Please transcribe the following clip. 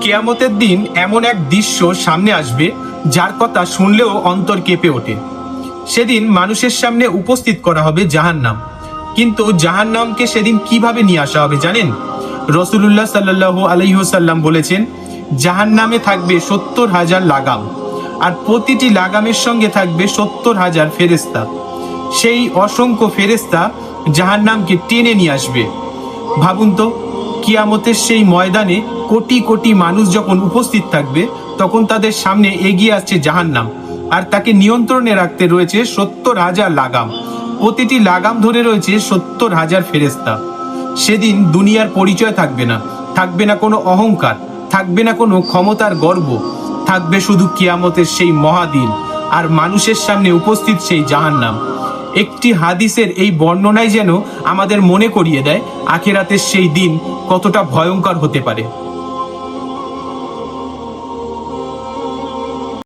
কিয়ামতের দিন এমন এক দৃশ্য সামনে আসবে যার কথা শুনলেও অন্তর কেঁপে ওঠে। সেদিন মানুষের সামনে উপস্থিত করা হবে জাহান্নাম। কিন্তু জাহান্নামকে সেদিন কিভাবে নিয়ে আসা হবে জানেন? রাসূলুল্লাহ সাল্লাল্লাহু আলাইহি ওয়াসাল্লাম বলেছেন, জাহান্নামে থাকবে ৭০,০০০ লাগাম, আর প্রতিটি লাগামের সঙ্গে থাকবে ৭০,০০০ ফেরেশতা। সেই অসংখ্য ফেরেশতা জাহান্নামকে টেনে নিয়ে আসবে। ভাবুন তো, কিয়ামতের সেই ময়দানে কোটি কোটি মানুষ যখন উপস্থিত থাকবে, তখন তাদের সামনে এগিয়ে আসছে জাহান্নাম, আর তাকে নিয়ন্ত্রণে রাখতে রয়েছে ৭০,০০০ লাগাম। প্রতিটি লাগাম ধরে রয়েছে ৭০,০০০ ফেরেশতা। সেদিন দুনিয়ার পরিচয় থাকবে না, থাকবে না কোনো অহংকার, থাকবে না কোনো ক্ষমতার গর্ব, থাকবে শুধু কিয়ামতের সেই মহাদিন আর মানুষের সামনে উপস্থিত সেই জাহান্নাম। একটি হাদিসের এই বর্ণনায় যেন আমাদের মনে করিয়ে দেয় আখিরাতের সেই দিন কতটা ভয়ঙ্কর হতে পারে।